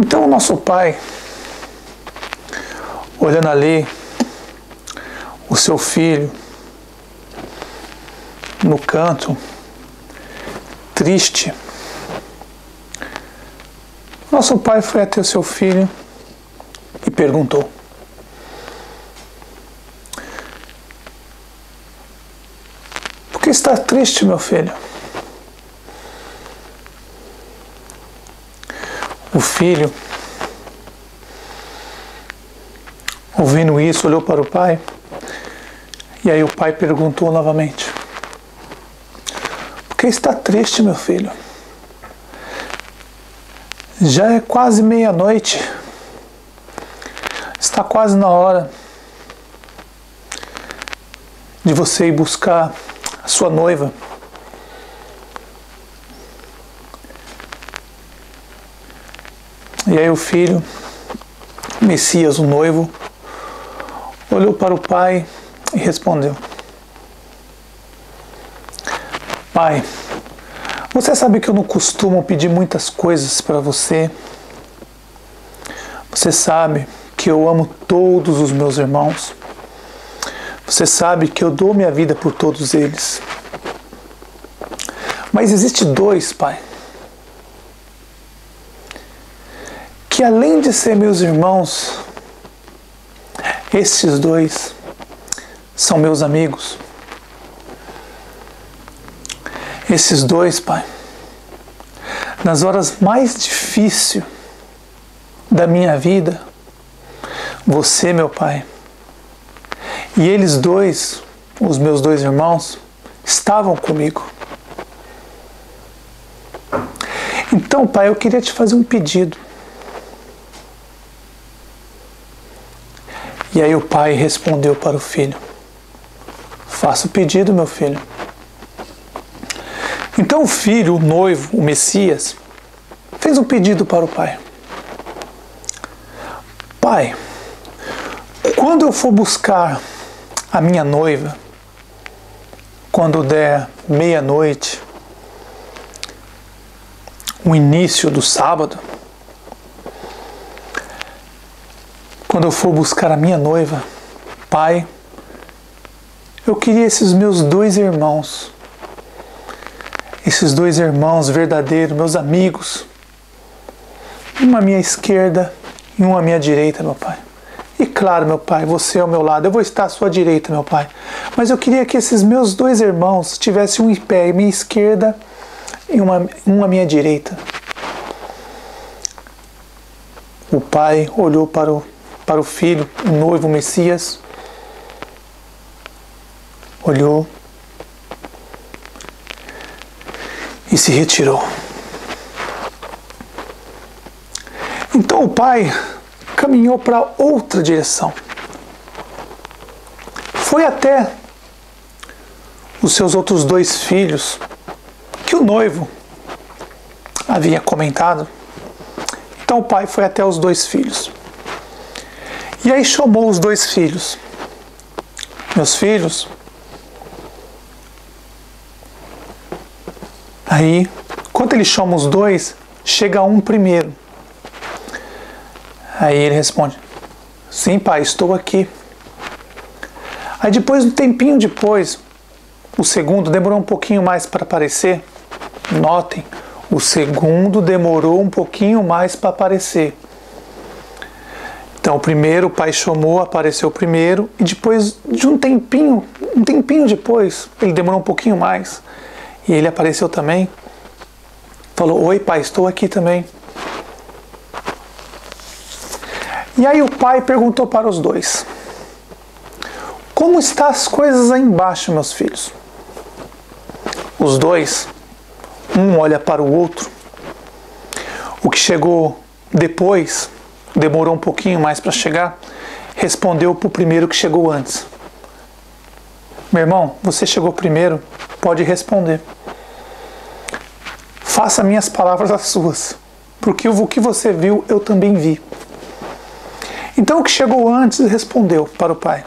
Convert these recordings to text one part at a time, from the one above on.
Então o nosso pai, olhando ali o seu filho no canto, triste, nosso pai foi até o seu filho e perguntou: por que está triste, meu filho? O filho, ouvindo isso, olhou para o pai, e aí o pai perguntou novamente: por que está triste, meu filho? Já é quase meia-noite, está quase na hora de você ir buscar a sua noiva. E aí o filho, Messias, o noivo, olhou para o pai e respondeu: pai, você sabe que eu não costumo pedir muitas coisas para você. Você sabe que eu amo todos os meus irmãos. Você sabe que eu dou minha vida por todos eles. Mas existe dois, pai, que além de ser meus irmãos, estes dois são meus amigos. Esses dois, pai, nas horas mais difíceis da minha vida, você, meu pai, e eles dois, os meus dois irmãos, estavam comigo. Então, pai, eu queria te fazer um pedido. E aí o pai respondeu para o filho: faça o pedido, meu filho. Então o filho, o noivo, o Messias, fez um pedido para o pai: pai, quando eu for buscar a minha noiva, quando der meia-noite, o início do sábado, quando eu for buscar a minha noiva, pai, eu queria esses meus dois irmãos, verdadeiros, meus amigos, um à minha esquerda e um à minha direita, meu pai. E claro, meu pai, você ao meu lado, eu vou estar à sua direita, meu pai. Mas eu queria que esses meus dois irmãos tivessem um em pé à minha esquerda e um à minha direita. O pai olhou para o filho, o noivo, o Messias, olhou e se retirou. Então o pai caminhou para outra direção. Foi até os seus outros dois filhos, que o noivo havia comentado. Então o pai foi até os dois filhos. E aí chamou os dois filhos: meus filhos. Aí, quando ele chama os dois, chega um primeiro. Aí ele responde: sim, pai, estou aqui. Aí depois, um tempinho depois, o segundo demorou um pouquinho mais para aparecer. Notem, o segundo demorou um pouquinho mais para aparecer. Então o primeiro, o pai chamou, apareceu primeiro, e depois de um tempinho depois, ele demorou um pouquinho mais, e ele apareceu também. Falou: oi, pai, estou aqui também. E aí o pai perguntou para os dois: como estão as coisas aí embaixo, meus filhos? Os dois, um olha para o outro. O que chegou depois, demorou um pouquinho mais para chegar, respondeu para o primeiro que chegou antes: meu irmão, você chegou primeiro, pode responder. Faça minhas palavras as suas, porque o que você viu eu também vi. Então o que chegou antes respondeu para o pai.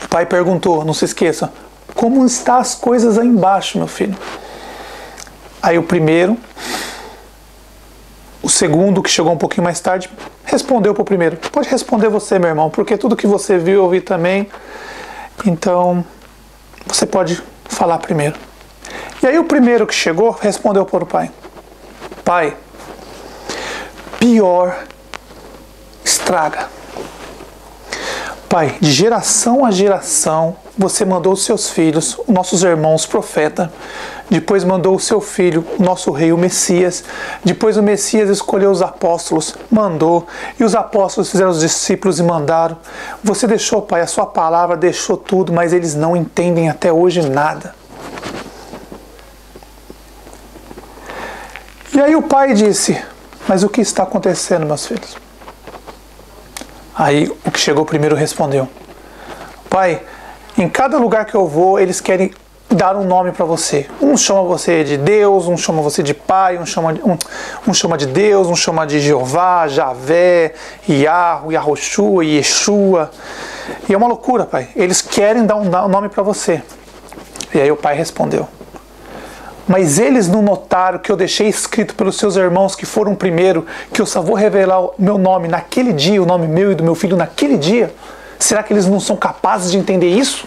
O pai perguntou, não se esqueça: como estão as coisas aí embaixo, meu filho? Aí o primeiro, segundo, que chegou um pouquinho mais tarde, respondeu para o primeiro. Pode responder você, meu irmão, porque tudo que você viu, eu vi também. Então, você pode falar primeiro. E aí o primeiro que chegou respondeu para o pai. Pai, pior estraga. Pai, de geração a geração, você mandou os seus filhos, nossos irmãos, profeta. Depois mandou o seu filho, o nosso rei, o Messias. Depois o Messias escolheu os apóstolos, mandou. E os apóstolos fizeram os discípulos e mandaram. Você deixou, Pai, a sua palavra deixou tudo, mas eles não entendem até hoje nada. E aí o pai disse, mas o que está acontecendo, meus filhos? Aí o que chegou primeiro respondeu, pai, em cada lugar que eu vou, eles querem dar um nome para você. Um chama você de Deus, um chama você de pai, um chama de Deus, um chama de Jeová, Javé, Yahweh, Yahoshua, Yeshua. E é uma loucura, pai. Eles querem dar um nome para você. E aí o pai respondeu, mas eles não notaram que eu deixei escrito pelos seus irmãos que foram primeiro, que eu só vou revelar o meu nome naquele dia, o nome meu e do meu filho naquele dia? Será que eles não são capazes de entender isso?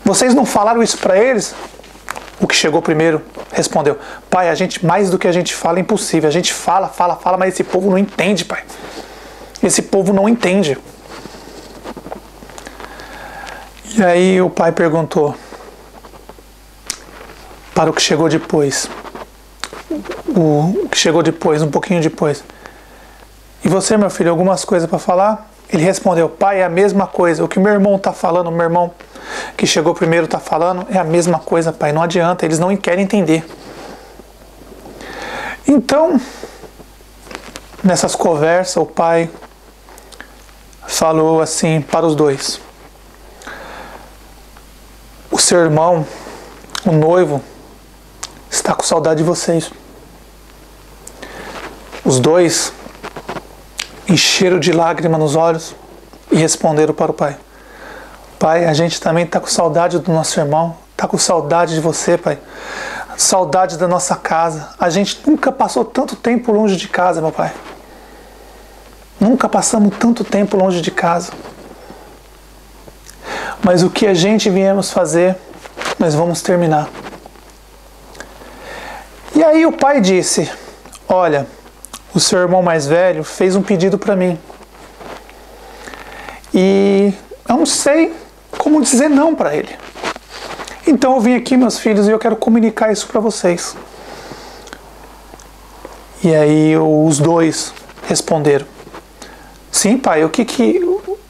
Vocês não falaram isso para eles? O que chegou primeiro respondeu, pai, mais do que a gente fala é impossível. A gente fala, mas esse povo não entende, pai. Esse povo não entende. E aí o pai perguntou para o que chegou depois. O que chegou depois, um pouquinho depois. E você, meu filho, algumas coisas para falar? Ele respondeu, pai, é a mesma coisa. O que meu irmão está falando, meu irmão que chegou primeiro está falando, é a mesma coisa, pai. Não adianta, eles não querem entender. Então, nessas conversas, o pai falou assim para os dois. O seu irmão, o noivo, está com saudade de vocês. Os dois encheram de lágrimas nos olhos e responderam para o pai. Pai, a gente também está com saudade do nosso irmão, está com saudade de você, pai. Saudade da nossa casa. A gente nunca passou tanto tempo longe de casa, meu pai. Nunca passamos tanto tempo longe de casa. Mas o que a gente viemos fazer, nós vamos terminar. E aí o pai disse, olha, o seu irmão mais velho fez um pedido para mim. E eu não sei como dizer não para ele. Então eu vim aqui, meus filhos, e eu quero comunicar isso para vocês. E aí os dois responderam, sim, pai, o que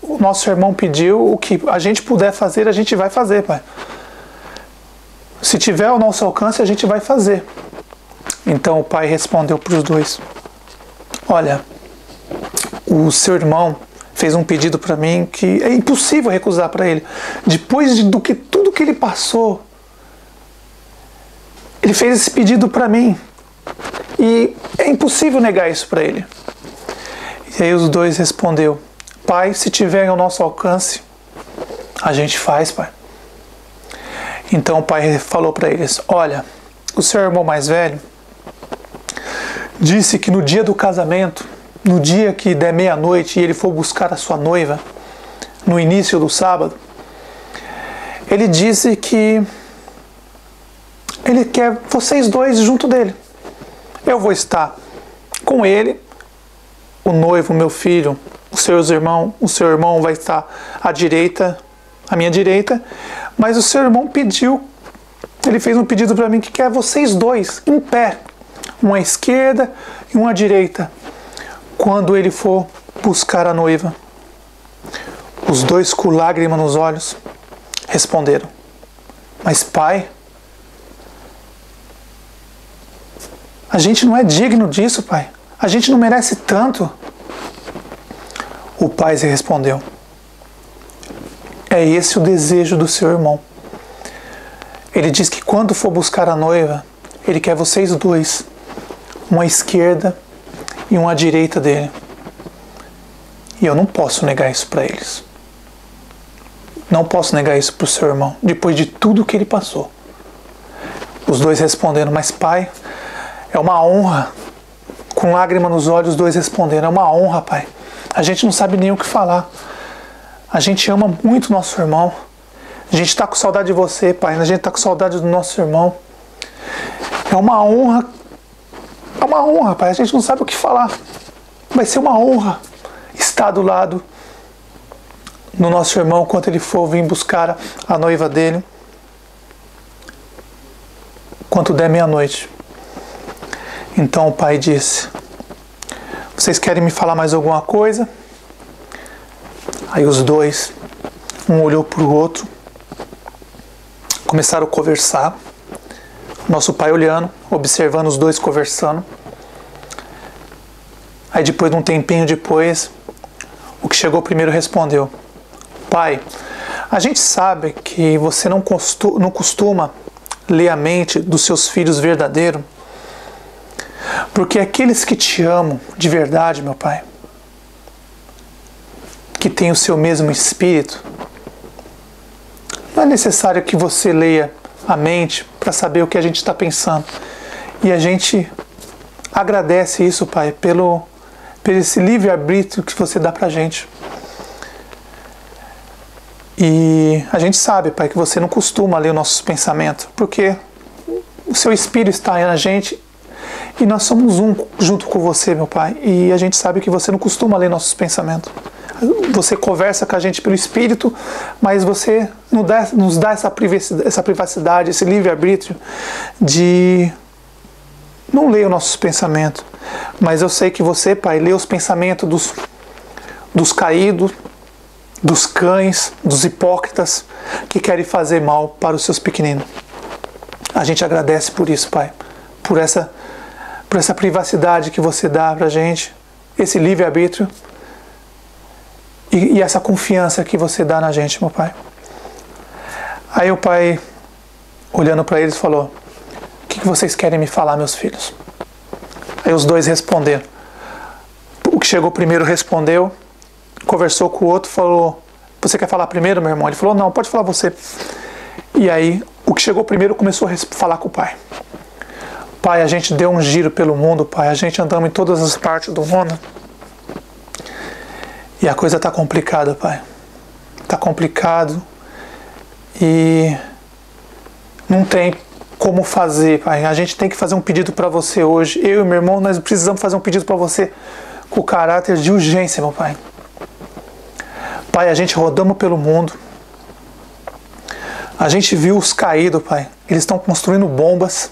o nosso irmão pediu, o que a gente puder fazer, a gente vai fazer, pai. Se tiver ao nosso alcance, a gente vai fazer. Então o pai respondeu para os dois, olha, o seu irmão fez um pedido para mim que é impossível recusar para ele. Depois de tudo que ele passou, ele fez esse pedido para mim. E é impossível negar isso para ele. E aí os dois respondeu, pai, se tiver ao nosso alcance, a gente faz, pai. Então o pai falou para eles, olha, o seu irmão mais velho disse que no dia do casamento, no dia que der meia-noite e ele for buscar a sua noiva, no início do sábado, ele disse que ele quer vocês dois junto dele. Eu vou estar com ele, o noivo, meu filho, o seu irmão vai estar à minha direita, mas o seu irmão ele fez um pedido para mim que quer vocês dois em pé, uma à esquerda e uma à direita, quando ele for buscar a noiva. Os dois, com lágrimas nos olhos, responderam, mas pai, a gente não é digno disso, pai. A gente não merece tanto. O pai se respondeu, é esse o desejo do seu irmão. Ele diz que quando for buscar a noiva, ele quer vocês dois, uma à esquerda e uma à direita dele. E eu não posso negar isso para eles. Não posso negar isso para o seu irmão, depois de tudo que ele passou. Os dois responderam, mas pai, é uma honra Com lágrima nos olhos, os dois responderam: é uma honra, Pai. A gente não sabe nem o que falar. A gente ama muito nosso irmão. A gente está com saudade de você, Pai. A gente está com saudade do nosso irmão. É uma honra. É uma honra, Pai. A gente não sabe o que falar. Vai ser uma honra estar do lado do nosso irmão quando ele for vir buscar a noiva dele. Quando der meia-noite. Então o pai disse: vocês querem me falar mais alguma coisa? Aí os dois, um olhou para o outro, começaram a conversar. Nosso pai olhando, observando os dois conversando. Aí depois de um tempinho depois, o que chegou primeiro respondeu: pai, a gente sabe que você não costuma ler a mente dos seus filhos verdadeiro, porque aqueles que te amam de verdade, meu pai, que têm o seu mesmo espírito, não é necessário que você leia a mente para saber o que a gente está pensando. E a gente agradece isso, pai, pelo esse livre-arbítrio que você dá para a gente. E a gente sabe, pai, que você não costuma ler os nossos pensamentos, porque o seu espírito está aí na gente e nós somos um junto com você, meu pai. E a gente sabe que você não costuma ler nossos pensamentos. Você conversa com a gente pelo espírito, mas você nos dá essa privacidade, esse livre-arbítrio de não ler os nossos pensamentos. Mas eu sei que você, pai, lê os pensamentos dos caídos, dos cães, dos hipócritas que querem fazer mal para os seus pequeninos. A gente agradece por isso, pai, por essa privacidade que você dá para a gente, esse livre-arbítrio e essa confiança que você dá na gente, meu pai. Aí o pai, olhando para eles, falou: o que vocês querem me falar, meus filhos? Aí os dois responderam. O que chegou primeiro respondeu, conversou com o outro, falou: você quer falar primeiro, meu irmão? Ele falou: não, pode falar você. E aí o que chegou primeiro começou a falar com o pai. Pai, a gente deu um giro pelo mundo, pai, a gente andamos em todas as partes do mundo e a coisa está complicada, pai. Está complicado e não tem como fazer, pai. A gente tem que fazer um pedido para você hoje. Eu e meu irmão, nós precisamos fazer um pedido para você com caráter de urgência, meu pai. Pai, a gente rodamos pelo mundo. A gente viu os caídos, pai. Eles estão construindo bombas,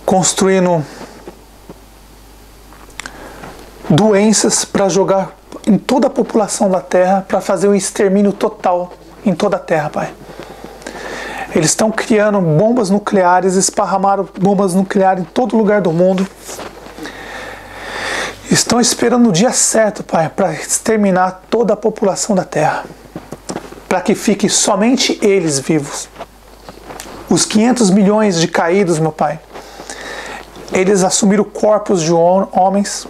construindo doenças para jogar em toda a população da Terra, para fazer um extermínio total em toda a Terra, pai. Eles estão criando bombas nucleares, esparramaram bombas nucleares em todo lugar do mundo. Estão esperando o dia certo, pai, para exterminar toda a população da Terra, para que fique somente eles vivos. Os 500 milhões de caídos, meu pai, eles assumiram corpos de homens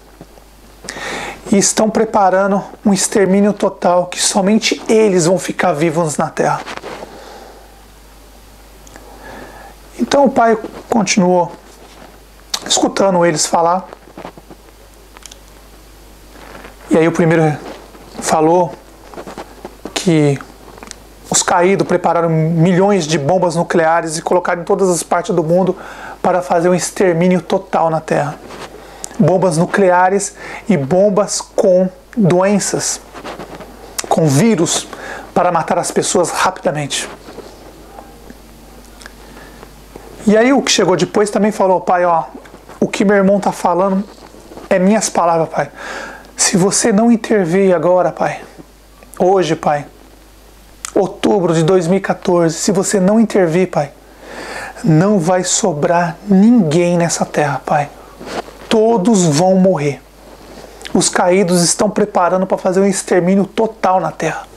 e estão preparando um extermínio total, que somente eles vão ficar vivos na Terra. Então o pai continuou escutando eles falar. E aí o primeiro falou que os caídos prepararam milhões de bombas nucleares e colocaram em todas as partes do mundo para fazer um extermínio total na Terra. Bombas nucleares e bombas com doenças, com vírus, para matar as pessoas rapidamente. E aí o que chegou depois também falou: pai, ó, o que meu irmão está falando é minhas palavras, pai. Se você não intervir agora, pai, hoje, pai, outubro de 2014, se você não intervir, pai, não vai sobrar ninguém nessa terra, pai. Todos vão morrer. Os caídos estão preparando para fazer um extermínio total na terra.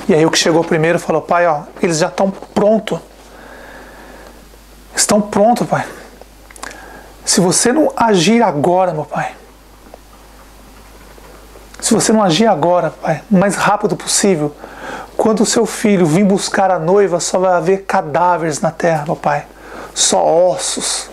E aí o que chegou primeiro falou: pai, ó, eles já estão prontos. Estão prontos, pai. Se você não agir agora, meu pai, se você não agir agora, pai, o mais rápido possível, quando o seu filho vir buscar a noiva, só vai haver cadáveres na terra, meu pai. Só ossos.